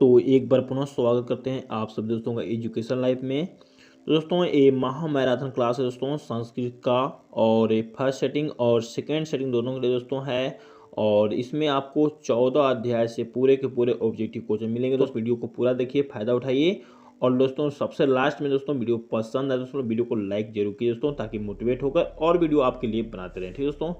तो एक बार पुनः स्वागत करते हैं आप सब दोस्तों का एजुकेशन लाइफ में। तो दोस्तों ये महा मैराथन क्लास है दोस्तों संस्कृत का। और ये फर्स्ट सेटिंग और सेकंड सेटिंग दोनों के लिए दोस्तों है। और इसमें आपको 14 अध्याय से पूरे के पूरे ऑब्जेक्टिव क्वेश्चन मिलेंगे। दोस्तों वीडियो को पूरा देखिए, फायदा उठाइए। और दोस्तों सबसे लास्ट में दोस्तों वीडियो पसंद है दोस्तों वीडियो को लाइक जरूर कीजिए दोस्तों, ताकि मोटिवेट होकर और वीडियो आपके लिए बनाते रहें। ठीक है दोस्तों,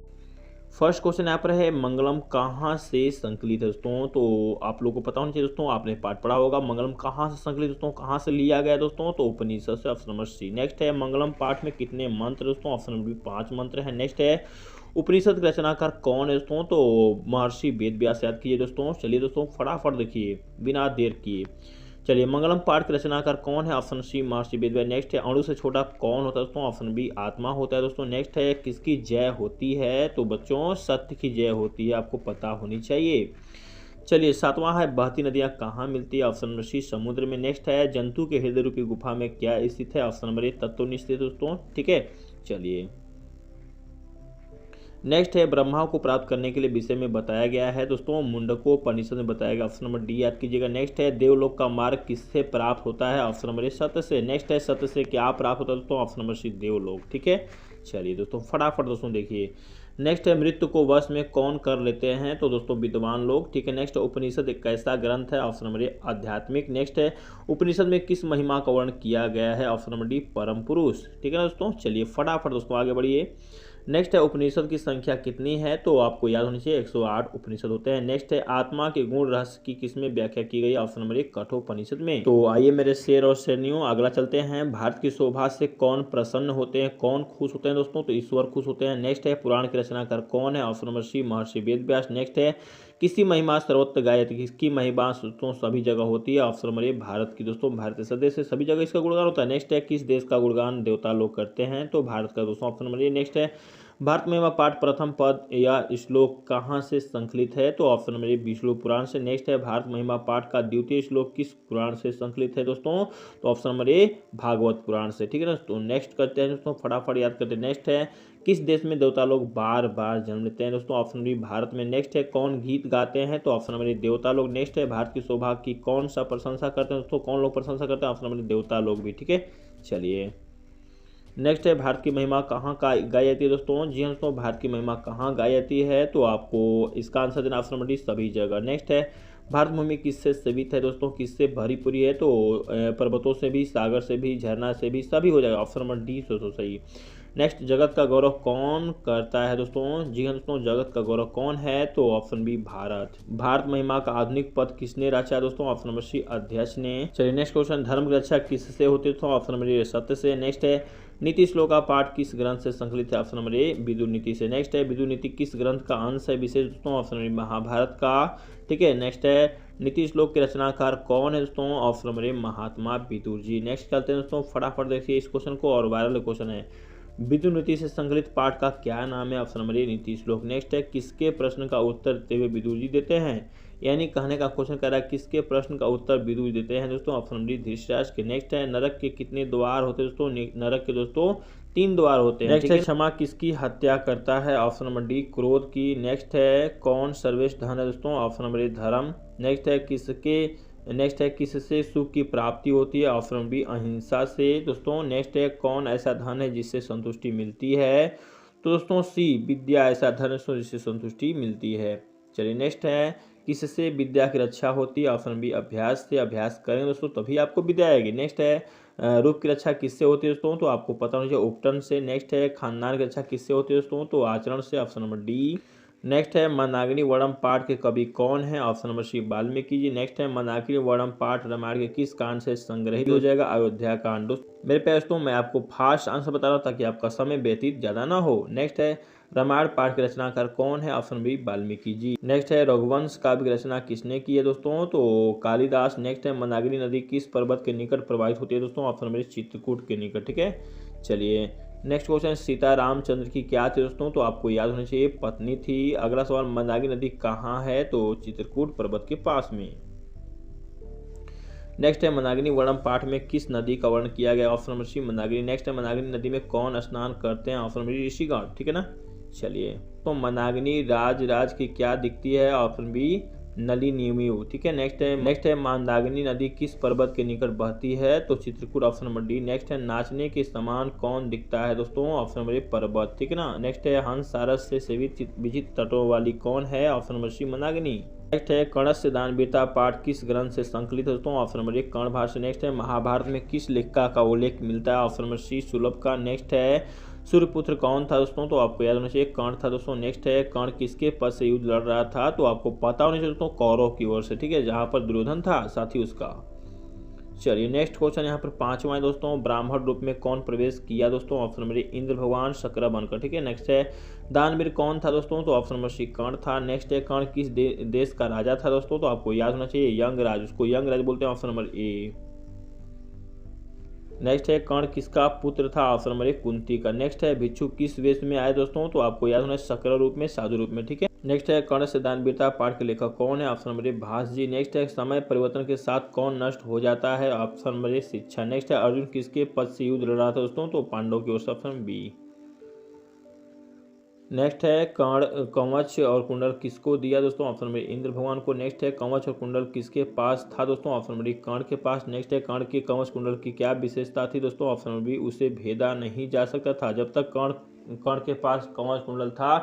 फर्स्ट क्वेश्चन यहाँ पर है मंगलम कहाँ से संकलित है दोस्तों। तो आप लोगों को पता होना चाहिए दोस्तों, आपने पाठ पढ़ा होगा मंगलम कहाँ से संकलित दोस्तों, कहाँ से लिया गया दोस्तों, तो उपनिषद से। Option number C. नेक्स्ट है मंगलम पाठ में कितने मंत्र दोस्तों। ऑप्शन नंबर बी 5 मंत्र है। नेक्स्ट है उपनिषद के रचनाकार कौन है दोस्तों, तो महर्षि वेद व्यास। याद कीजिए दोस्तों। चलिए दोस्तों फटाफट देखिए बिना देर किए। चलिए मंगलम पाठ के रचनाकार कौन है। ऑप्शन सी महर्षि वेदव्यास। नेक्स्ट है अणु से छोटा कौन होता है दोस्तों। ऑप्शन बी आत्मा होता है दोस्तों। नेक्स्ट है किसकी जय होती है, तो बच्चों सत्य की जय होती है, आपको पता होनी चाहिए। चलिए सातवां है बहती नदियां कहाँ मिलती है। ऑप्शन नंबर सी समुद्र में। नेक्स्ट है जंतु के हृदय रूपी गुफा में क्या स्थित है। ऑप्शन नंबर ए तत्व स्थित दोस्तों। ठीक है, चलिए नेक्स्ट है ब्रह्मा को प्राप्त करने के लिए विषय में बताया गया है दोस्तों, मुंडकोपनिषद में बताया गया। ऑप्शन नंबर डी याद कीजिएगा। नेक्स्ट है देवलोक का मार्ग किससे प्राप्त होता है। ऑप्शन नंबर ए सत्य से। नेक्स्ट है सत्य से क्या प्राप्त होता है दोस्तों। ऑप्शन नंबर सी देवलोक। ठीक है, चलिए दोस्तों फटाफट दोस्तों देखिए। नेक्स्ट है मृत्यु को वश में कौन कर लेते हैं, तो दोस्तों विद्वान लोग। ठीक है, नेक्स्ट उपनिषद एक कैसा ग्रंथ है। ऑप्शन नंबर ए आध्यात्मिक। नेक्स्ट है उपनिषद में किस महिमा का वर्णन किया गया है। ऑप्शन नंबर डी परम पुरुष। ठीक है ना दोस्तों, चलिए फटाफट दोस्तों आगे बढ़िए। नेक्स्ट है उपनिषद की संख्या कितनी है, तो आपको याद होनी चाहिए 108 उपनिषद होते हैं। नेक्स्ट है आत्मा के गुण रहस्य की किसमें व्याख्या की गई। ऑप्शन नंबर 1 कठोपनिषद में। तो आइए मेरे शेर और शेरनियों अगला चलते हैं। भारत की शोभा से कौन प्रसन्न होते हैं, कौन खुश होते हैं दोस्तों, तो ईश्वर खुश होते हैं। नेक्स्ट है पुराण के रचनाकार कौन है। ऑप्शन नंबर सी महर्षि वेदव्यास। नेक्स्ट है किसी महिमा सर्वत्र गायत्री, किसकी महिमा दोस्तों सभी जगह होती है। ऑप्शन नंबर ए भारत की दोस्तों, भारत सदेश से सभी जगह इसका गुणगान होता है। नेक्स्ट है किस देश का गुणगान देवता लोग करते हैं, तो भारत का दोस्तों। ऑप्शन नंबर ए। नेक्स्ट है भारत महिमा पाठ प्रथम पद या श्लोक कहाँ से संकलित है, तो ऑप्शन नंबर ए विष्णु पुराण से। नेक्स्ट है भारत महिमा पाठ का द्वितीय श्लोक किस पुराण से संकलित है दोस्तों, तो ऑप्शन नंबर ए भागवत पुराण से। ठीक है ना, तो नेक्स्ट करते हैं दोस्तों फटाफट याद करते हैं। नेक्स्ट है किस देश में देवता लोग बार बार जन्म लेते हैं दोस्तों। ऑप्शन नंबर भारत में। नेक्स्ट है कौन गीत गाते हैं, तो ऑप्शन नंबर देवता लोग। नेक्स्ट है भारत की शोभा की कौन सा प्रशंसा करते हैं दोस्तों, कौन लोग प्रशंसा करते हैं। ऑप्शन नंबर देवता लोग भी। ठीक है, चलिए नेक्स्ट है भारत की महिमा कहाँ गाई जाती है दोस्तों। जी हाँ दोस्तों, भारत की महिमा कहाँ गाई जाती है, तो आपको इसका आंसर देना ऑप्शन नंबर डी सभी जगह। नेक्स्ट है भारत भूमि किससे सेवित है दोस्तों, किससे भरी पूरी है, तो पर्वतों से भी, सागर से भी, झरना से भी, सभी हो जाएगा। ऑप्शन नंबर डी दोस्तों सही। नेक्स्ट जगत का गौरव कौन करता है दोस्तों। जी हाँ दोस्तों, जगत का गौरव कौन है, तो ऑप्शन बी भारत। भारत महिमा का आधुनिक पद किसने रचा दोस्तों। ऑप्शन नंबर सी अध्यक्ष ने। चलिए नेक्स्ट क्वेश्चन धर्म की रक्षा किससे होती है दोस्तों। ऑप्शन नंबर ए सत्य से। नेक्स्ट है नीति श्लोक का पाठ किस ग्रंथ से संकलित है। ऑप्शन नंबर ए विदुर नीति से। नेक्स्ट है विदुर नीति किस ग्रंथ का अंश है विशेष दोस्तों। ऑप्शन नंबर महाभारत का। ठीक है, नेक्स्ट है नीति श्लोक के रचनाकार कौन है दोस्तों। Option number A Mahatma Vidur ji. Next करते हैं दोस्तों फटाफट देखिए इस क्वेश्चन को, और वायरल क्वेश्चन है। विदुर नीति से संकलित पाठ का क्या नाम है। ऑप्शन नंबर ए नीति श्लोक। नेक्स्ट है किसके प्रश्न का उत्तर देते हुए विदुर जी देते हैं, यानी कहने का क्वेश्चन कह रहा है किसके प्रश्न का उत्तर विदुर देते हैं दोस्तों। ऑप्शन नंबर डी धृतराष्ट्र के। नेक्स्ट है नरक के कितने द्वार होते हैं दोस्तों। नरक के दोस्तों 3 द्वार होते हैं। नेक्स्ट है क्षमा किसकी हत्या करता है। ऑप्शन नंबर डी क्रोध की। नेक्स्ट है कौन सर्वश्रेष्ठ धन है दोस्तों। ऑप्शन नंबर ए धर्म। नेक्स्ट है किससे सुख की प्राप्ति होती है। ऑप्शन नंबर बी अहिंसा से दोस्तों। नेक्स्ट है कौन ऐसा धन है जिससे संतुष्टि मिलती है, तो दोस्तों सी विद्या ऐसा धन है जिससे संतुष्टि मिलती है। चलिए नेक्स्ट है किससे विद्या की रक्षा होती है। ऑप्शन बी अभ्यास से। अभ्यास करेंगे दोस्तों तभी आपको विद्या आएगी। नेक्स्ट है रूप की रक्षा किससे होती है दोस्तों, तो आपको पता होना चाहिए उपटन से। नेक्स्ट है खानदान की रक्षा किससे होती है दोस्तों, तो आचरण से। Option number D. नेक्स्ट है मंदाकिनी वर्णम पाठ के कवि कौन है। ऑप्शन नंबर सी वाल्मीकि जी। नेक्स्ट है मंदाकिनी वर्णम पाठ रामायण के किस कांड से संग्रहित हो जाएगा। अयोध्या कांड। मेरे प्यारे दोस्तों मैं आपको फास्ट आंसर बता रहा हूँ ताकि आपका समय व्यतीत ज़्यादा ना हो। नेक्स्ट है रामायण पाठ के रचनाकार कौन है। Option B Valmiki ji. Next है रघुवंश काव्य की रचना किसने की है दोस्तों, तो कालिदास। नेक्स्ट है मंदाकिनी नदी किस पर्वत के निकट प्रवाहित होती है दोस्तों। ऑप्शन नंबर चित्रकूट के निकट। ठीक है, चलिए नेक्स्ट क्वेश्चन सीता रामचंद्र की क्या थी दोस्तों, तो आपको याद होना चाहिए पत्नी थी। अगला सवाल मंदाकिनी नदी कहाँ है, तो चित्रकूट पर्वत के पास में। नेक्स्ट है मंदाकिनी वर्णम पाठ में किस नदी का वर्णन किया गया। Option number C Mandakini. Next है मंदाकिनी नदी में कौन स्नान करते हैं। ऑप्शन नंबर ऋषिगण। ठीक है ना, चलिए तो मंदाकिनी राज की क्या दिखती है। ऑप्शन बी नलिनीयु। ठीक है, नेक्स्ट है मंदाकिनी नदी किस पर्वत के निकट बहती है? तो Chitrakoot, option number D. Next है नाचने के समान कौन दिखता है दोस्तों? ऑप्शन नंबर ए पर्वत। ठीक है ना। नेक्स्ट है हंस सारस से सेवित विचित्र तटों वाली कौन है? Option number C Mandakini. Next है कर्णस्य दानवीरता पाठ किस ग्रंथ से संकलित है दोस्तों? ऑप्शन नंबर एक कर्ण भाष्य। नेक्स्ट है महाभारत में किस लेखिका का उल्लेख मिलता है? ऑप्शन नंबर सी सुलभ का। नेक्स्ट है सूर्यपुत्र कौन था दोस्तों? तो आपको याद होना चाहिए कर्ण था दोस्तों। नेक्स्ट है कर्ण किसके पद से युद्ध लड़ रहा था? तो आपको पता होना चाहिए दोस्तों कौरव की ओर से। ठीक है, जहां पर दुर्योधन था साथी उसका। चलिए नेक्स्ट क्वेश्चन यहाँ पर 5वां है दोस्तों, ब्राह्मण रूप में कौन प्रवेश किया दोस्तों? ऑप्शन नंबर ए इंद्र भगवान शकरा बनकर। ठीक है, नेक्स्ट है दानवीर कौन था दोस्तों? तो ऑप्शन नंबर सी कर्ण था। नेक्स्ट है कर्ण किस देश का राजा था दोस्तों? तो आपको याद होना चाहिए यंगराज, उसको यंगराज बोलते हैं। ऑप्शन नंबर ए। नेक्स्ट है कर्ण किसका पुत्र था? ऑप्शन नंबर एक कुंती का। नेक्स्ट है भिक्षु किस वेश में आए दोस्तों? तो आपको याद होना है शकरा रूप में, साधु रूप में। ठीक है, नेक्स्ट है कर्ण से दानवीरता पाठ के लेखक कौन है? Option number A Bhasa ji. Next है समय परिवर्तन के साथ कौन नष्ट हो जाता है? ऑप्शन नंबर ए शिक्षा। नेक्स्ट है अर्जुन किसके पद से युद्ध लड़ रहा था दोस्तों? तो पांडव की ओर से। Option B. नेक्स्ट है कवच और कुंडल किसको दिया दोस्तों? ऑप्शन नंबर इंद्र भगवान को। नेक्स्ट है कवच और कुंडल किसके पास था दोस्तों? ऑप्शन नंबर कर्ण के पास। नेक्स्ट है कर्ण के कवच कुंडल की क्या विशेषता थी दोस्तों? ऑप्शन नंबर बी उसे भेदा नहीं जा सकता था। जब तक कर्ण के पास कवच कुंडल था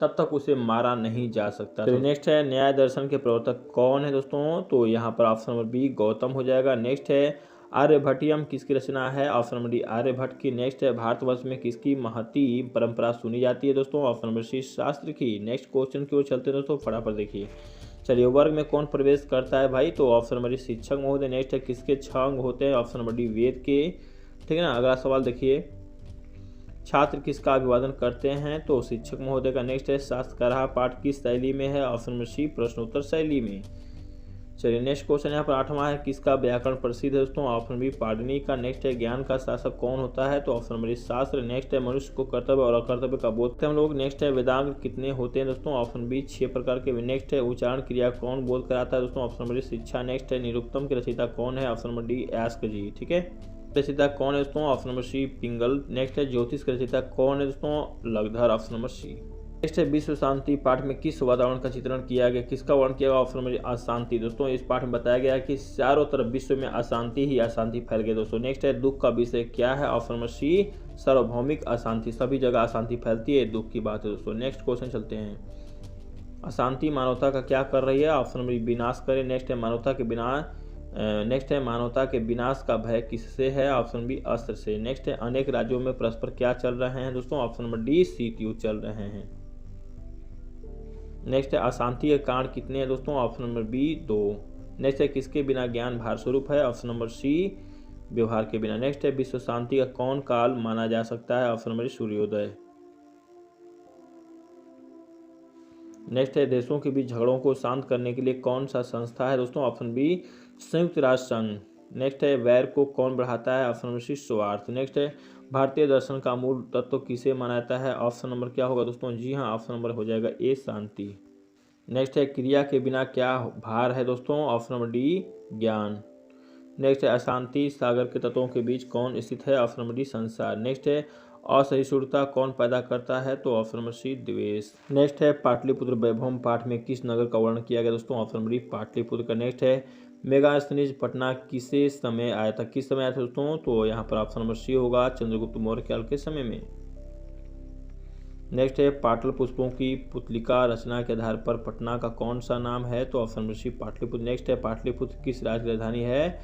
तब तक उसे मारा नहीं जा सकता। तो नेक्स्ट है न्याय दर्शन के प्रवर्तक कौन है दोस्तों? तो यहाँ पर ऑप्शन नंबर बी गौतम हो जाएगा। नेक्स्ट है आर्यभट्टियम किसकी रचना है? ऑप्शन नंबर डी आर्यभट्ट की। नेक्स्ट है भारतवर्ष में किसकी महती परंपरा सुनी जाती है दोस्तों? ऑप्शन नंबर सी शास्त्र की। नेक्स्ट क्वेश्चन की ओर चलते हैं दोस्तों, फटाफट देखिए। चलिए वर्ग में कौन प्रवेश करता है भाई? तो ऑप्शन नंबर डी शिक्षक महोदय। नेक्स्ट है किसके 6 अंग होते हैं? ऑप्शन नंबर डी वेद के। ठीक है ना। अगला सवाल देखिए, छात्र किसका अभिवादन करते हैं? तो शिक्षक महोदय का। नेक्स्ट है शास्त्रकार पाठ किस शैली में है? ऑप्शन नंबर सी प्रश्नोत्तर शैली में। चलिए नेक्स्ट क्वेश्चन यहाँ पर 8वां है, किसका व्याकरण प्रसिद्ध है दोस्तों? ऑप्शन बी पाणिनि का। नेक्स्ट है ज्ञान का शासक कौन होता है? तो ऑप्शन नंबर शास्त्र। नेक्स्ट है मनुष्य को कर्तव्य और अकर्तव्य का बोध करते हैं हम लोग। नेक्स्ट है वेदांग कितने होते हैं दोस्तों? ऑप्शन बी 6 प्रकार के। नेक्स्ट है उच्चारण क्रिया कौन बोध कराता है दोस्तों? ऑप्शन नंबर शिक्षा। नेक्स्ट है निरुक्तम के रचयिता कौन है? ऑप्शन नंबर डी यास्क जी। ठीक है, रचयिता कौन है दोस्तों? ऑप्शन नंबर सी पिंगल। नेक्स्ट है ज्योतिष के रचयिता कौन है दोस्तों? Lagadha. Option number C. Next है विश्व शांति पाठ में किस वातावरण का चित्रण किया गया? किसका वर्णन किया गया? ऑप्शन नंबर अशांति। दोस्तों इस पाठ में बताया गया है कि चारों तरफ विश्व में अशांति ही अशांति फैल गई दोस्तों। नेक्स्ट है दुख का विषय क्या है? ऑप्शन नंबर सी सार्वभौमिक अशांति। सभी जगह अशांति फैलती है, दुख की बात है दोस्तों। नेक्स्ट क्वेश्चन चलते हैं, अशांति मानवता का क्या कर रही है? ऑप्शन नंबर विनाश करे। नेक्स्ट है मानवता के विनाश का भय किससे है? ऑप्शन बी अस्त्र से। नेक्स्ट है अनेक राज्यों में परस्पर क्या चल रहे हैं दोस्तों? ऑप्शन नंबर डी शीत युद्ध चल रहे हैं। नेक्स्ट है अशांति के कारण कितने हैं दोस्तों? Option number B 2। नेक्स्ट है किसके बिना ज्ञान भार स्वरूप है? ऑप्शन नंबर सी व्यवहार के बिना। नेक्स्ट है विश्व शांति का कौन काल माना जा सकता है? ऑप्शन नंबर सूर्योदय। नेक्स्ट है देशों के बीच झगड़ों को शांत करने के लिए कौन सा संस्था है दोस्तों? ऑप्शन बी संयुक्त राष्ट्र संघ। नेक्स्ट है वैर को कौन बढ़ाता है? ऑप्शन नंबर सी स्वार्थ। नेक्स्ट है भारतीय दर्शन का मूल तत्व किसे माना जाता है? ऑप्शन नंबर क्या होगा दोस्तों? जी हाँ, ऑप्शन नंबर हो जाएगा ए शांति। नेक्स्ट है क्रिया के बिना क्या भार है दोस्तों? ऑप्शन नंबर डी ज्ञान। नेक्स्ट है अशांति सागर के तत्वों के बीच कौन स्थित है? ऑप्शन नंबर डी संसार। नेक्स्ट है असहिष्णुता कौन पैदा करता है? तो ऑप्शन नंबर सी द्वेष। नेक्स्ट है पाटलिपुत्र वैभव पाठ में किस नगर का वर्णन किया गया दोस्तों? ऑप्शन नंबर डी पाटलिपुत्र का। नेक्स्ट है मेगास्थनीज पटना किसे समय आया था? किस समय आया था दोस्तों? तो यहाँ पर ऑप्शन नंबर सी होगा चंद्रगुप्त मौर्य काल के समय में। नेक्स्ट है पाटल पुष्पों की पुतलिका रचना के आधार पर पटना का कौन सा नाम है? तो option number C Pataliputra. Next है पाटलिपुत्र किस राज्य की राजधानी है?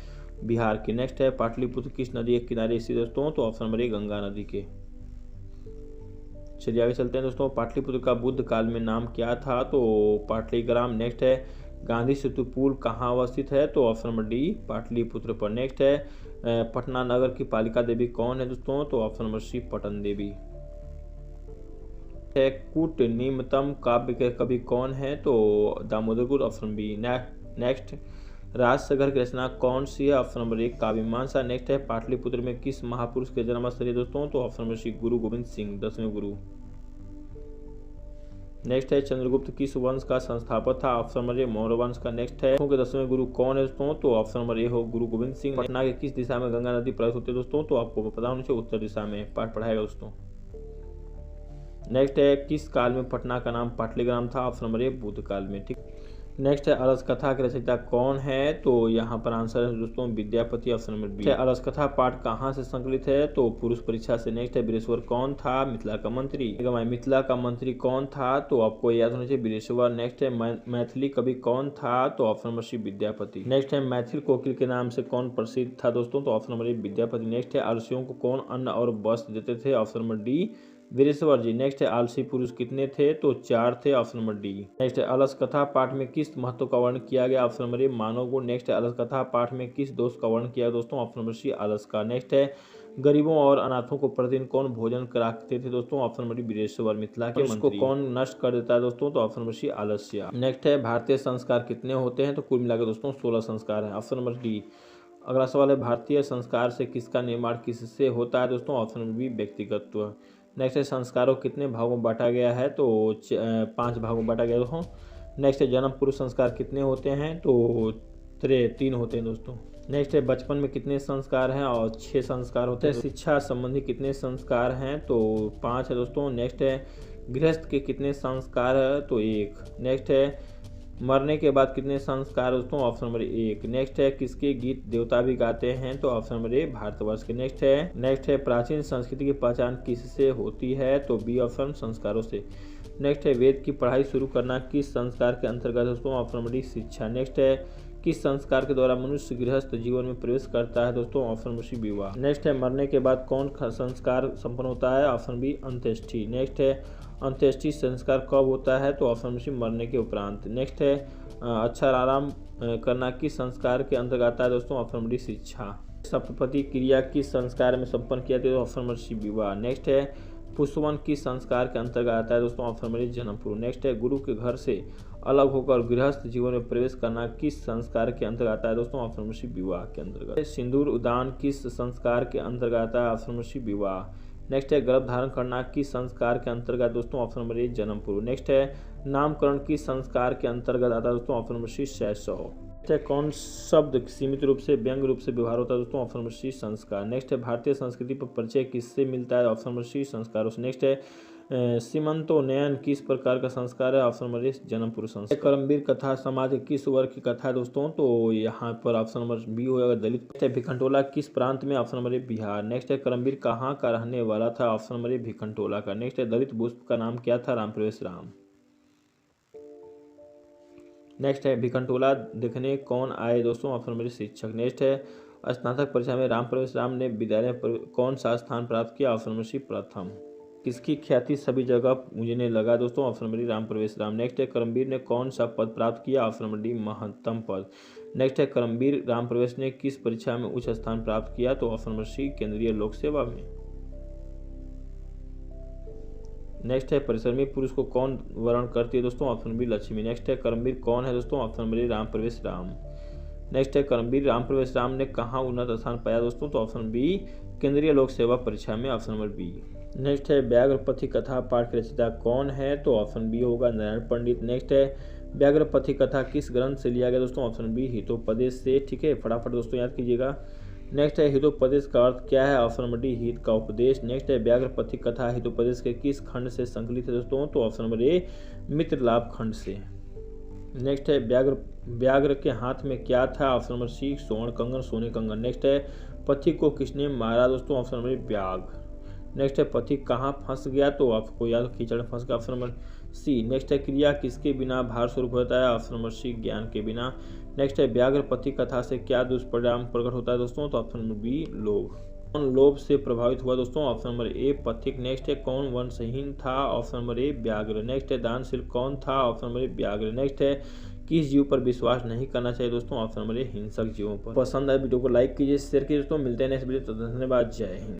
बिहार की। नेक्स्ट है पाटलिपुत्र किस नदी के किनारे स्थित दोस्तों? तो ऑप्शन नंबर ए गंगा नदी के। चलिए आगे चलते हैं दोस्तों, पाटलिपुत्र का बुद्ध काल में नाम क्या था? तो पाटलिग्राम। नेक्स्ट है गांधी सेतु पुल कहाँ अवस्थित है? तो ऑप्शन नंबर डी पाटलिपुत्र पर। नेक्स्ट है पटना नगर की पालिका देवी कौन है दोस्तों? तो ऑप्शन नंबर सी पटन देवी है। कूट निम्नतम काव्य के कवि कौन है? तो दामोदर गुप्त। Option B. नेक्स्ट राजसागर की रचना कौन सी है? Option number 1 Kavyamimamsa. नेक्स्ट है पाटलिपुत्र में किस महापुरुष के जन्मस्थल है दोस्तों? तो ऑप्शन नंबर सी गुरु गोविंद सिंह 10वें गुरु। नेक्स्ट है चंद्रगुप्त किस वंश का संस्थापक था? ऑप्शन नंबर ए मौर्य वंश का। नेक्स्ट है के 10वें गुरु कौन है दोस्तों? तो ऑप्शन नंबर ए हो गुरु गोविंद सिंह। पटना के किस दिशा में गंगा नदी प्रवेश होती है दोस्तों? तो आपको पता होना चाहिए उत्तर दिशा में, पाठ पढ़ाएगा दोस्तों। नेक्स्ट है किस काल में पटना का नाम पाटलिग्राम था? ऑप्शन नंबर ए बुद्ध काल में। ठीक। नेक्स्ट है अलस कथा के रचयिता कौन है, तो यहाँ पर आंसर है दोस्तों विद्यापति, ऑप्शन नंबर बी। अलस कथा पाठ कहाँ से संकलित है, तो पुरुष परीक्षा से। नेक्स्ट है वीरेश्वर कौन था, मिथिला का मंत्री। मिथिला का मंत्री कौन था, तो आपको याद होना चाहिए वीरेश्वर। नेक्स्ट है मैथिली कवि कौन था, तो option number C Vidyapati. Next है मैथिल कोकिल के नाम से कौन प्रसिद्ध था दोस्तों, तो ऑप्शन नंबर ए विद्यापति। नेक्स्ट है आलसियों को कौन अन्न और वस्त्र देते थे, ऑप्शन नंबर डी वीरेश्वर जी। नेक्स्ट है आलसी पुरुष कितने थे, तो 4 थे, ऑप्शन नंबर डी। नेक्स्ट है अलस कथा पाठ में किस महत्व का वर्णन किया गया, ऑप्शन नंबर ए मानव गुण। नेक्स्ट है अलस कथा पाठ में किस दोष का वर्णन किया दोस्तों, ऑप्शन नंबर सी आलस का। नेक्स्ट है गरीबों और अनाथों को प्रतिदिन कौन भोजन कराते थे दोस्तों, option number D Vireshwar, Mithila के मंत्री। को कौन नष्ट कर देता है दोस्तों, तो ऑप्शन नंबर सी आलस्य। नेक्स्ट है भारतीय संस्कार कितने होते हैं, तो कुल मिलाकर दोस्तों 16 संस्कार है, ऑप्शन नंबर डी। अगला सवाल है भारतीय संस्कार से किसका निर्माण किससे होता है दोस्तों, ऑप्शन नंबर बी व्यक्तिगत्व। नेक्स्ट है संस्कारों कितने भागों में बांटा गया है, तो 5 भागों में बांटा गया दोस्तों। नेक्स्ट है जन्म पूर्व संस्कार कितने होते हैं, तो 3 होते हैं दोस्तों। नेक्स्ट है बचपन में कितने संस्कार हैं, और 6 संस्कार होते हैं। शिक्षा संबंधी कितने संस्कार हैं, तो 5 है दोस्तों। नेक्स्ट है गृहस्थ के कितने संस्कार है, तो 1। नेक्स्ट है मरने के बाद कितने संस्कार दोस्तों, ऑप्शन नंबर 1। नेक्स्ट है किसके गीत देवता भी गाते हैं, तो ऑप्शन नंबर ए भारतवर्ष के। नेक्स्ट है प्राचीन संस्कृति की पहचान किससे होती है, तो बी ऑप्शन संस्कारों से। नेक्स्ट है वेद की पढ़ाई शुरू करना किस संस्कार के अंतर्गत दोस्तों, ऑप्शन नंबर डी शिक्षा। नेक्स्ट है किस संस्कार के द्वारा मनुष्य गृहस्थ जीवन में प्रवेश करता है दोस्तों, ऑप्शन नंबर सी विवाह। नेक्स्ट है मरने के बाद कौन संस्कार संपन्न होता है, ऑप्शन बी अंत्येष्टि। नेक्स्ट है अंत्येष्टि संस्कार कब होता है, तो ऑप्शन नंबर सी मरने के उपरांत। नेक्स्ट है अच्छा आराम करना किस संस्कार के अंतर्गत आता है दोस्तों, ऑप्शन नंबर डी शिक्षा। सप्तपदी क्रिया किस संस्कार में संपन्न किया जाता है, ऑप्शन नंबर सी विवाह। नेक्स्ट है पुष्पवन किस संस्कार के अंतर्गत आता है दोस्तों, ऑप्शन नंबर जन्म पूर्व। नेक्स्ट है गुरु के घर से अलग होकर गृहस्थ जीवन में प्रवेश करना किस संस्कार के अंतर्गत आता है दोस्तों, ऑप्शन नंबर सी विवाह के अंतर्गत। सिंदूर उदान किस संस्कार के अंतर्गत आता है, ऑप्शन नंबर सी विवाह। नेक्स्ट है गर्भ धारण करना किस संस्कार के अंतर्गत दोस्तों, ऑप्शन नंबर ए जन्म पूर्व। नेक्स्ट है नामकरण किस संस्कार के अंतर्गत आता है दोस्तों, ऑप्शन नंबर सी शैशव। नेक्स्ट है कौन शब्द सीमित रूप से व्यंग रूप से व्यवहार होता है दोस्तों, ऑप्शन नंबर सी संस्कार। नेक्स्ट है भारतीय संस्कृति पर परिचय किससे मिलता है, ऑप्शन नंबर सी संस्कारों से। नेक्स्ट है सीमंतोन्नयन किस प्रकार का संस्कार है, ऑप्शन नंबर ए जन्म पूर्व संस्कार। कर्मवीर कथा समाज के किस वर्ग की कथा है दोस्तों, तो यहाँ पर ऑप्शन नंबर बी होगा दलित। भिखंटोला किस प्रांत में, ऑप्शन नंबर ए बिहार। नेक्स्ट है कर्मवीर कहाँ का रहने वाला था, ऑप्शन नंबर ए भिखंटोला का। नेक्स्ट है दलित पुष्प का नाम क्या था, रामप्रवेश राम। नेक्स्ट है भिखंटोला देखने कौन आए दोस्तों, ऑप्शन नंबर शिक्षक। नेक्स्ट है स्नातक परीक्षा में रामप्रवेश राम ने विद्यालय पर कौन सा स्थान प्राप्त किया, ऑप्शन नंबर सी प्रथम। किसकी ख्याति सभी जगह मुझे लगा दोस्तों, option number D Rampravesh Ram. Next है कर्मवीर ने कौन सा पद प्राप्त किया, ऑप्शन नंबर डी महत्तम पद। नेक्स्ट है कर्मवीर रामप्रवेश ने किस परीक्षा में उच्च स्थान प्राप्त किया, तो ऑप्शन नंबर सी केंद्रीय लोक सेवा में। नेक्स्ट है परिश्रमी पुरुष को कौन वर्ण करती है दोस्तों, ऑप्शन बी लक्ष्मी। नेक्स्ट है कर्मवीर कौन है दोस्तों, option number D Rampravesh Ram. Next है कर्मवीर रामप्रवेश राम ने कहाँ उन्नत स्थान पाया दोस्तों, तो ऑप्शन बी केंद्रीय लोक सेवा परीक्षा में, ऑप्शन नंबर बी। नेक्स्ट है व्याघ्रपथी कथा पाठ के रचयिता कौन है, तो ऑप्शन बी होगा नारायण पंडित। नेक्स्ट है व्याघ्रपथी कथा किस ग्रंथ से लिया गया दोस्तों, ऑप्शन बी हितोपदेश से। ठीक है, फटाफट दोस्तों याद कीजिएगा। नेक्स्ट है हितोपदेश का अर्थ क्या है, ऑप्शन नंबर डी हित का उपदेश। नेक्स्ट है व्याघ्रपथी कथा हितोपदेश के किस खंड से संकलित है दोस्तों, तो ऑप्शन नंबर ए मित्र लाभ खंड से। नेक्स्ट है व्याघ्र के हाथ में क्या था, ऑप्शन नंबर सी स्वर्ण कंगन सोने कंगन। नेक्स्ट है पथी को किसने मारा दोस्तों, ऑप्शन नंबर व्याघ्र। नेक्स्ट है पथी कहाँ फंस गया, तो आपको याद कीचड़ में फंस गया, ऑप्शन नंबर सी। नेक्स्ट है क्रिया किसके बिना भार स्वरूप होता है, ऑप्शन नंबर सी ज्ञान के बिना। नेक्स्ट है व्याघ्रपथी कथा से क्या दुष्परिणाम प्रकट होता है दोस्तों, तो ऑप्शन नंबर बी लोभ। कौन लोभ से प्रभावित हुआ दोस्तों, ऑप्शन नंबर ए पथिक। नेक्स्ट है कौन वंशहीन था, ऑप्शन नंबर ए व्याघ्र। नेक्स्ट है दानशील कौन था, ऑप्शन नंबर ए व्याघ्र। नेक्स्ट है किस जीव पर विश्वास नहीं करना चाहिए दोस्तों, ऑप्शन नंबर ए हिंसक जीवों पर। पसंद आए वीडियो को लाइक कीजिए, शेयर कीजिए दोस्तों। मिलते हैं नेक्स्ट वीडियो, तो धन्यवाद, जय हिंद।